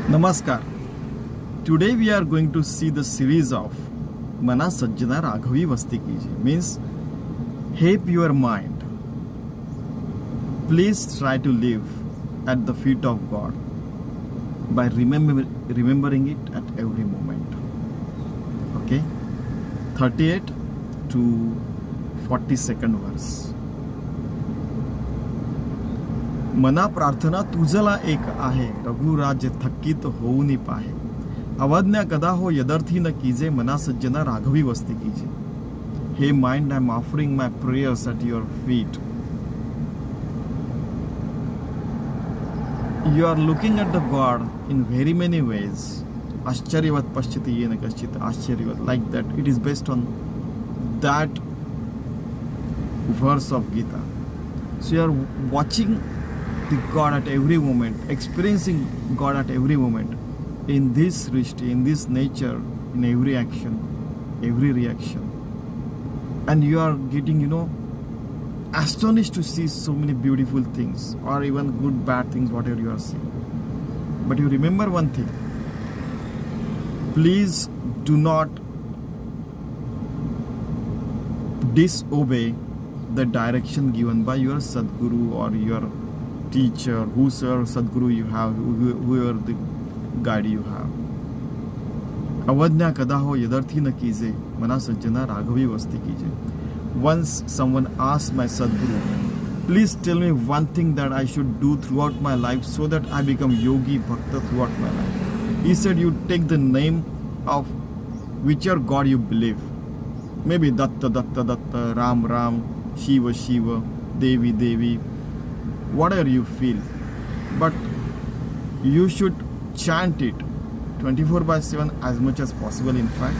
Namaskar. Today we are going to see the series of Mana Sajjana Raghavi Vasti Kiji. Means help your mind. Please try to live at the feet of God by remembering it at every moment. Okay? 38 to 42nd verse. मना प्रार्थना तुझला एक आहे, रघुराज्य थकीत होऊनी पाहे. अवज्ञा कदा हो यदर्थी न कीजे, मना सज्जना राघवी वस्ती कीजे. Hey mind, I am offering my prayers at your feet. You are looking at the God in very many ways. Ashcharyavat paschati yena kaschit ashcharyavat, like that. It is based on that verse of Gita. So you are watching the God at every moment, experiencing God at every moment, in this srishti, in this nature, in every action, every reaction. And you are getting, astonished to see so many beautiful things, or even good, bad things, whatever you are seeing. But you remember one thing. Please do not disobey the direction given by your Sadguru or your teacher, whosoever Sadguru you have, whoever the guide you have. Avadnya kada ho yadarthi na kize, mana sajjana raghavi vasti kije. Once someone asked my Sadguru, please tell me one thing that I should do throughout my life so that I become yogi bhakta throughout my life. He said, you take the name of whichever God you believe. Maybe Datta, Datta, Datta, Ram, Ram, Shiva, Shiva, Devi, Devi, whatever you feel, but you should chant it 24/7 as much as possible, in fact,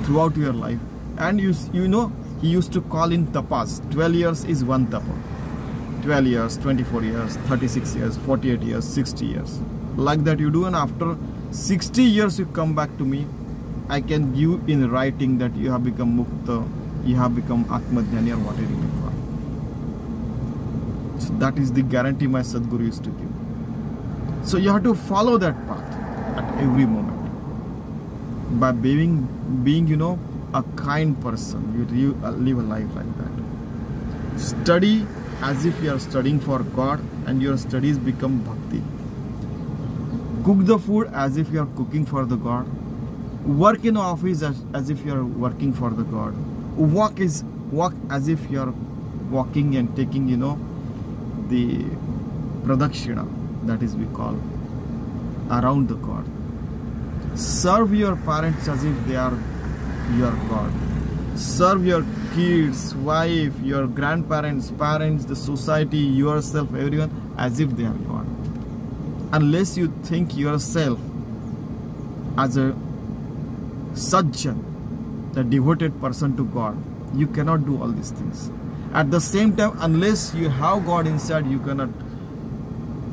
throughout your life. And you know, he used to call in tapas. 12 years is one tapa. 12 years, 24 years, 36 years, 48 years, 60 years. Like that you do, and after 60 years you come back to me. I can give in writing that you have become mukta, you have become atmadhyani, or whatever you may call. So that is the guarantee my Sadguru used to give. So you have to follow that path at every moment. By being a kind person, you live a life like that. Study as if you are studying for God, and your studies become bhakti. Cook the food as if you are cooking for the God. Work in office as if you are working for the God. Walk as if you are walking and taking, the pradakshina, that is we call, around the God. Serve your parents as if they are your God. Serve your kids, wife, your grandparents, parents, the society, yourself, everyone as if they are God. Unless you think yourself as a sajjan, the devoted person to God, you cannot do all these things. At the same time, unless you have God inside, you cannot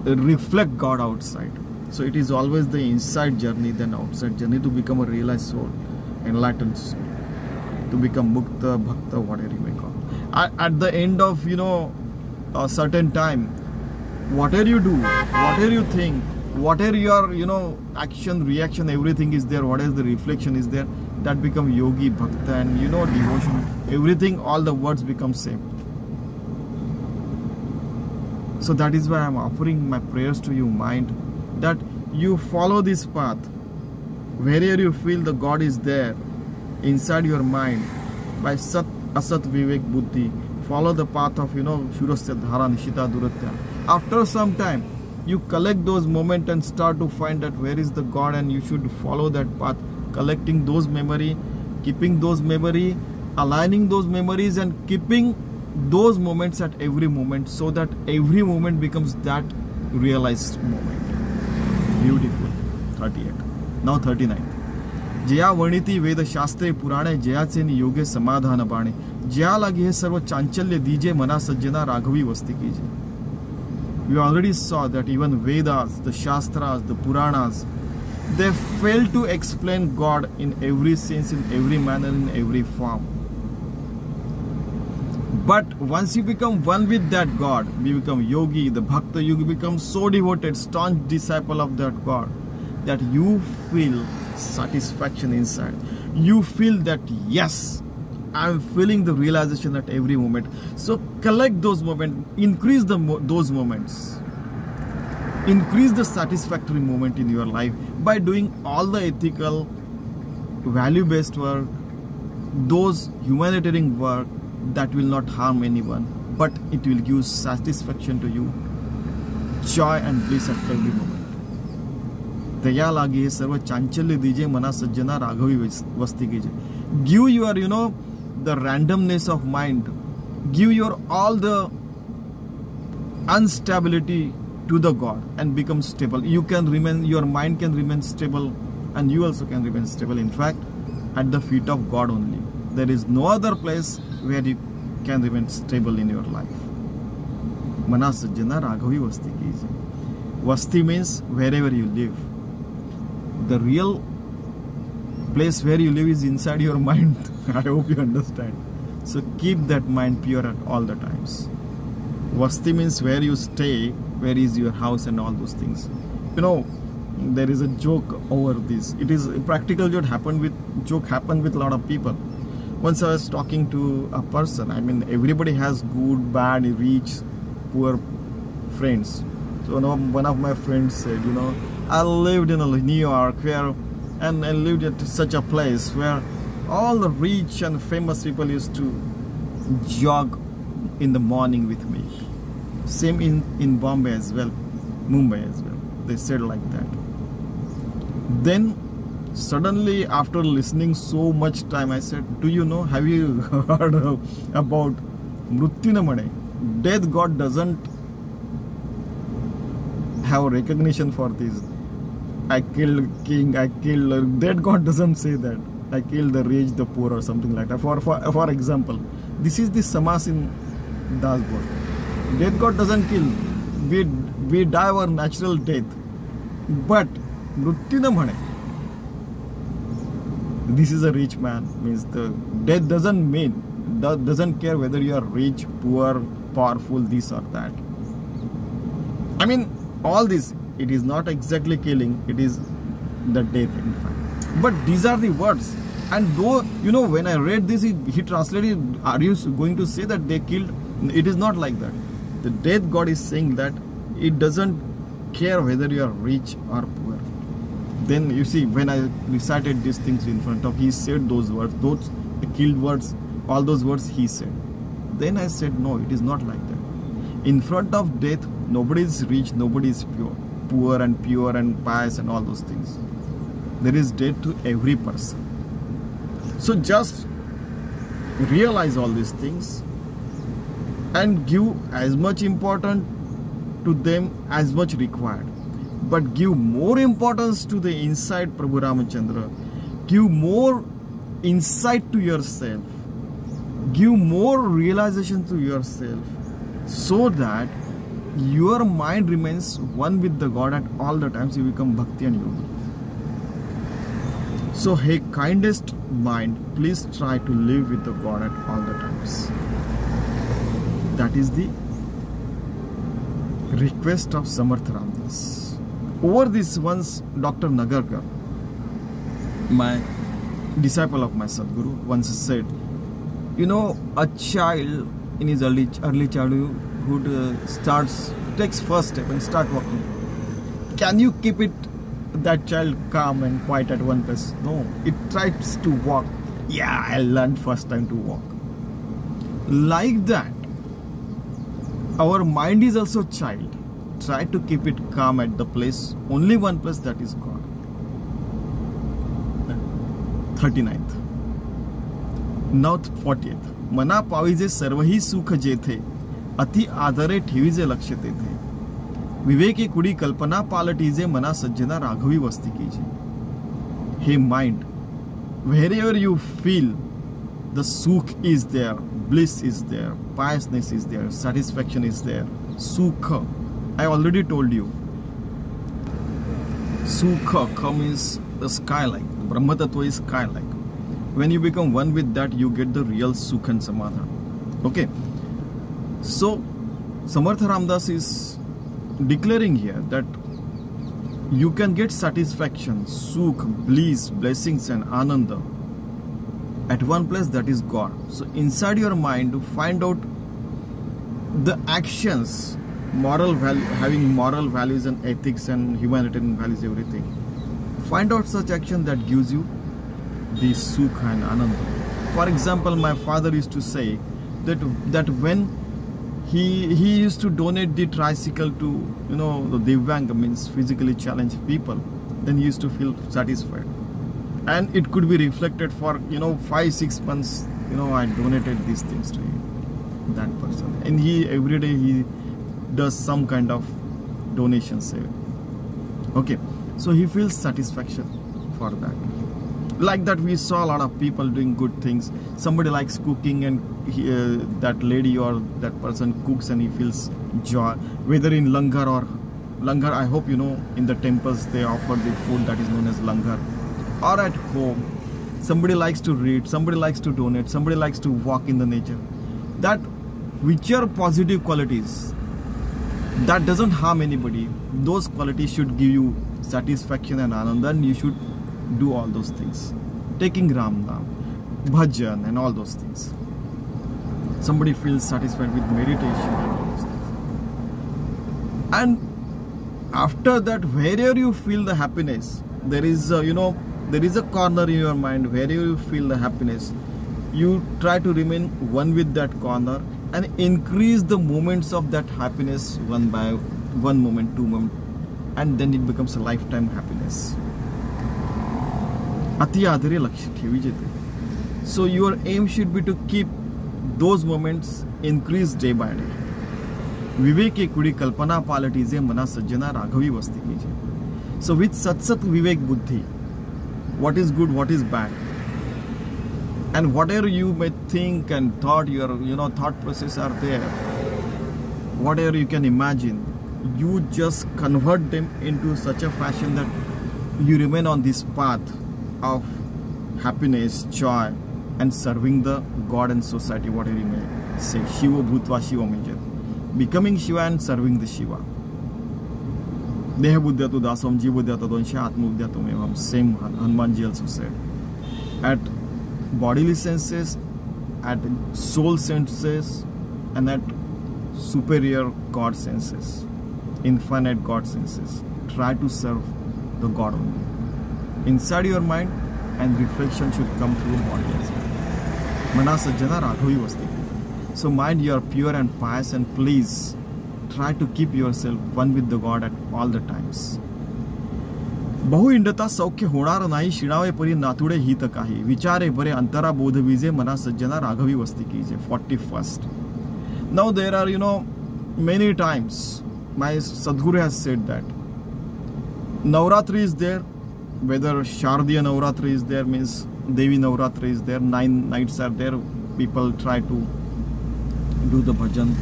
reflect God outside. So it is always the inside journey, then outside journey, to become a realized soul, enlightened soul, to become mukta, bhakta, whatever you may call. At the end of a certain time, whatever you do, whatever you think, whatever your action, reaction, everything is there, whatever the reflection is there, that become yogi, bhakta, and devotion, everything, all the words become same. So that is why I am offering my prayers to you, mind, that you follow this path. Wherever you feel the God is there, inside your mind, by Sat, Asat, Vivek, Buddhi, follow the path of, Shurasya, Dhara, Nishita, Duratya. After some time, you collect those moments and start to find that where is the God, and you should follow that path, collecting those memory, keeping those memory, aligning those memories, and keeping those moments at every moment, so that every moment becomes that realized moment. Beautiful. 38. Now 39. Jaya वर्णिती वेद शास्त्रे पुराणे, जयाचे नियोगे समाधान बाणे, जया लागी हे सर्व चांचल्य दीजे, मना सज्जना राघवी वस्ती कीजे. We already saw that even Vedas, the Shastras, the Puranas, they fail to explain God in every sense, in every manner, in every form. But once you become one with that God, you become yogi, the bhakta, you become so devoted, staunch disciple of that God, that you feel satisfaction inside. You feel that, yes, I'm feeling the realization at every moment. So collect those moments, increase those moments. Increase the satisfactory moment in your life by doing all the ethical, value-based work, those humanitarian work that will not harm anyone, but it will give satisfaction to you, joy and bliss at every moment. दया लागी हे सर्व चांचल्य दीजिए, मना सज्जना राघवी वस्ती कीजिए. Give your, the randomness of mind. Give your all the instability to the God and become stable. You can remain, your mind can remain stable, and you also can remain stable. In fact, at the feet of God only. There is no other place where you can remain stable in your life. Mana sajjana raghavi vasti kijiye. Vasti means wherever you live. The real place where you live is inside your mind. I hope you understand. So keep that mind pure at all the times. Vasti means where you stay, where is your house and all those things. There is a joke over this. It is a practical joke happened with a lot of people. Once I was talking to a person. I mean, everybody has good, bad, rich, poor friends. So one of my friends said, I lived in New York and I lived at such a place where all the rich and famous people used to jog in the morning with me. Same in Bombay as well, Mumbai as well. They said like that. Then suddenly, after listening so much time, I said, do you know, have you heard about Mrutyunamane? Death God doesn't have recognition for this. I killed king, I killed, dead God doesn't say that. I killed the rich, the poor or something like that. For example, this is the Samas in Das book. Death God doesn't kill. We die our natural death. But Mrutyunamane, this is a rich man, means the death doesn't care whether you are rich, poor, powerful, this or that. I mean, all this, it is not exactly killing, it is the death in fact. But these are the words. And though, when I read this, he translated, are you going to say that they killed? It is not like that. The death God is saying that it doesn't care whether you are rich or poor. Then you see, when I recited these things in front of, he said those words, those killed words, all those words he said. Then I said, no, it is not like that. In front of death, nobody is rich, nobody is poor and pure and pious and all those things. There is death to every person. So just realize all these things and give as much importance to them as much required. But give more importance to the inside Prabhu Ramachandra. Give more insight to yourself. Give more realization to yourself, so that your mind remains one with the God at all the times. You become Bhakti and Yogi. So, hey, kindest mind, please try to live with the God at all the times. That is the request of Samarth Ramdas. Over this, once Dr. Nagarkar, my disciple of my Sadguru, once said, a child in his early childhood takes first step and start walking. Can you keep that child calm and quiet at one place? No, it tries to walk. Yeah, I learned first time to walk. Like that, our mind is also child. Try to keep it calm at the place, only one place, that is God. 39th. Now 40th. मना पाविजे सर्वही सुख जेथे अति आदरे ठेवीजे लक्ष तेथे विवेकी कुडी कल्पना पालटीजे मना सज्जना राघवी वस्ती कीजे. Hey mind, wherever you feel the sukh is there, bliss is there, piousness is there, satisfaction is there, sukha. I already told you. Sukha means the sky-like. Brahma Tattva is sky-like. When you become one with that, you get the real Sukh and Samadhan. Okay. So, Samarth Ramdas is declaring here that You can get satisfaction, sukh, bliss, blessings and ananda at one place, that is God. So inside your mind, find out the actions, having moral values and ethics and humanitarian values, everything. Find out such action that gives you the sukh and ananda. For example, my father used to say that when he used to donate the tricycle to, the Divyang, means physically challenged people, then he used to feel satisfied. And it could be reflected for, 5-6 months, I donated these things to that person. And every day he does some kind of donation sale. Okay, so he feels satisfaction for that. Like that, we saw a lot of people doing good things. Somebody likes cooking, and that lady or that person cooks and he feels joy. Whether in langar or langar, I hope in the temples they offer the food that is known as langar. Or at home, somebody likes to read, somebody likes to donate, somebody likes to walk in the nature. That which are positive qualities, that doesn't harm anybody. Those qualities should give you satisfaction and ananda, and you should do all those things. Taking Ram Naam, bhajan and all those things. Somebody feels satisfied with meditation and all those things. And after that, wherever you feel the happiness, there is a corner in your mind where you feel the happiness. You try to remain one with that corner and increase the moments of that happiness one by one moment, 2 moments, and then it becomes a lifetime happiness. So your aim should be to keep those moments increase day by day. Vivek e kudi kalpana palatize mana sajjana raghavi vasti kije. So with sat vivek buddhi, what is good, what is bad, and whatever you may think and thought, your thought process are there, whatever you can imagine, you just convert them into such a fashion that you remain on this path of happiness, joy, and serving the God and society, whatever you may say. Shiva Bhutva Shiva Major. Becoming Shiva and serving the Shiva. Deha Buddhyatu Dasam Jibuddhyatu Donsha Atma Buddhyatu Mevam. Same Hanumanji also said. At bodily senses, at soul senses, and at superior God senses, infinite God senses, try to serve the God only. Inside your mind, and reflection should come through body as well. Manache Shlok Raghavi Vasti. So mind, you are pure and pious, and please try to keep yourself one with the God at all the times. बहु इंडता सौख्य होणार नाही, शिणावे परी नातुडे हित काही, विचारे बरे अंतरा बोध विजे, मना सज्जना राघवी वस्ती कीजे. 41st. Now there are many times my Sadguru has said that Navratri is there, whether Shardiya Navratri is there, means Devi Navratri is there, 9 nights are there, people try to do the bhajan,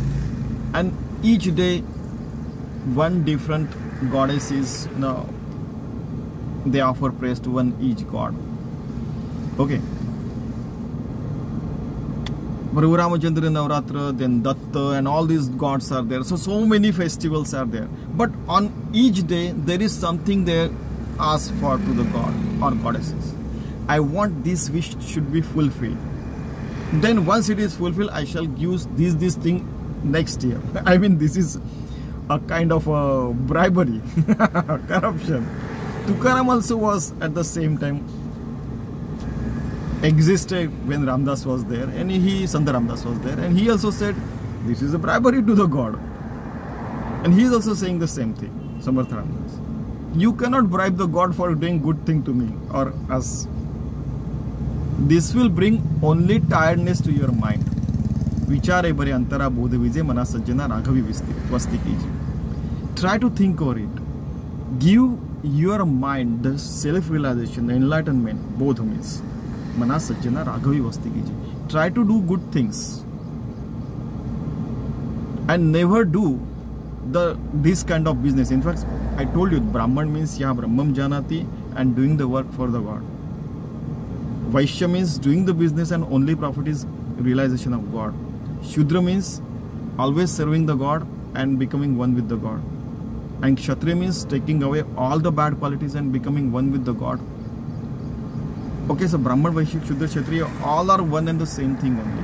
and each day one different goddess is, they offer praise to one each god. Okay. Ramachandra Navratra, then Datta, and all these gods are there. So many festivals are there. But on each day, there is something they ask for to the god or goddesses. I want this wish should be fulfilled. Then once it is fulfilled, I shall use this thing next year. I mean, this is a kind of a bribery, corruption. Tukaram also was at the same time existed when Ramdas was there, and Sant Ramdas was there, and he also said this is a bribery to the God, and he is also saying the same thing. Samarth Ramdas, you cannot bribe the God for doing good thing to me or us. This will bring only tiredness to your mind. Vichare bare antara bodh vije, mana sajjana raghavi vasti kije. Try to think over it. Give your mind the self-realization, the enlightenment, both means. Mana sajjana raghavi vasti kije. Try to do good things. And never do this kind of business. In fact, I told you, Brahman means Yah Brahmam Janati, and doing the work for the God. Vaishya means doing the business and only profit is realization of God. Shudra means always serving the God and becoming one with the God. And Kshatriya means taking away all the bad qualities and becoming one with the God. Okay, so Brahman, Vaishya, Shudra, Kshatriya, all are one and the same thing only.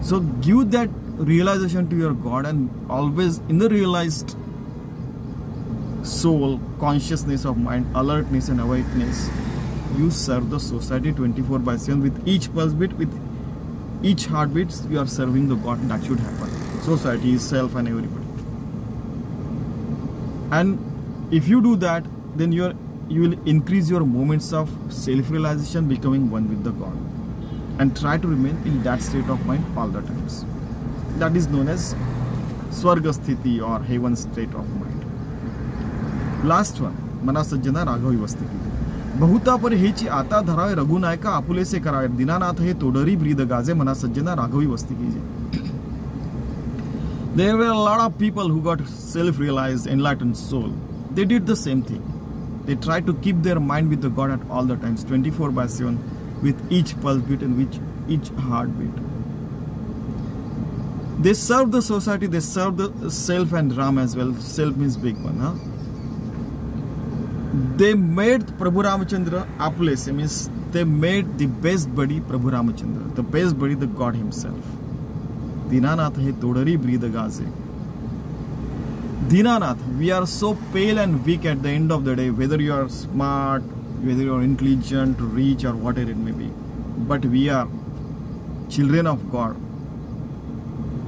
So give that realization to your God, and always in the realized soul, consciousness of mind, alertness and awakeness, you serve the society 24/7 with each pulse beat, with each heartbeat. You are serving the God. That should happen. Society, self, and everybody. And if you do that, then you will increase your moments of self-realization, becoming one with the God, and try to remain in that state of mind all the times. That is known as Swarga Sthiti or heaven state of mind. Last one, Manasajjana Raghavi Vastiki. बहुता पर हेची आता धरावे रघुनायका आपुलेसे करावे दीनानाथ हे तोडरी breathe गाजे Manasajjana Raghavi Vastiki. There were a lot of people who got self-realized, enlightened soul. They did the same thing. They tried to keep their mind with the God at all the times, 24/7, with each pulse beat and with each heartbeat. They served the society, they served the self and Ram as well. Self means big one, huh? They made Prabhu Ramachandra Apulese, means they made the best buddy Prabhu Ramachandra, the best buddy, the God himself. Dinanath he todari breathe gaze. Dinanath, we are so pale and weak at the end of the day, whether you are smart, whether you are intelligent, rich, or whatever it may be. But we are children of God,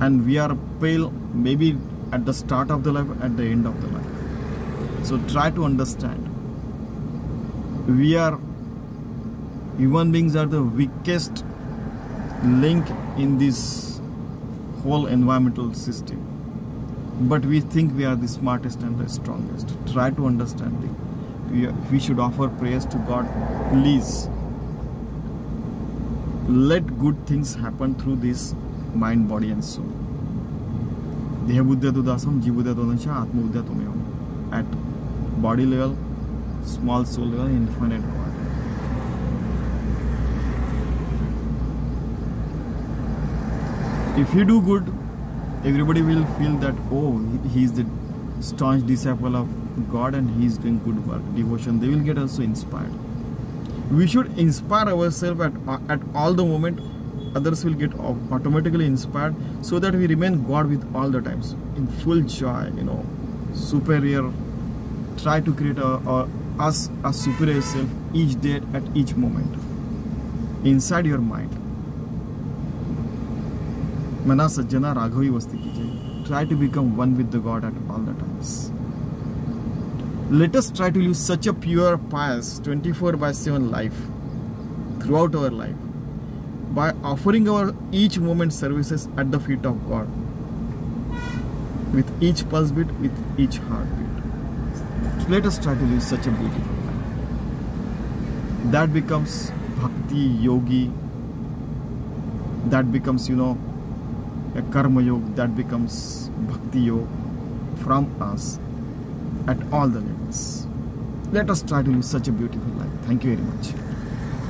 and we are pale maybe at the start of the life, at the end of the life. So try to understand. We are, human beings are the weakest link in this whole environmental system. But we think we are the smartest and the strongest. Try to understand it. We should offer prayers to God. Please, let good things happen through this mind, body and soul. Deha buddhya tudasam, jibuddhya todansha, atma buddhya tumeyam. At body level, small soul level, infinite God. If you do good, everybody will feel that, oh, he is the staunch disciple of God and he is doing good work, devotion. They will get also inspired. We should inspire ourselves at all the moment. Others will get automatically inspired, so that we remain God with all the times, in full joy, superior. Try to create us a superior self each day at each moment inside your mind. Manasajjana Raghavi Vastiki. Try to become one with the God at all the times. Let us try to live such a pure, pious, 24/7 life throughout our life, by offering our each moment services at the feet of God, with each pulse beat, with each heartbeat. Let us try to live such a beautiful life. That becomes bhakti, yogi. That becomes, a karma yoga. That becomes bhakti yoga from us at all the levels. Let us try to live such a beautiful life. Thank you very much.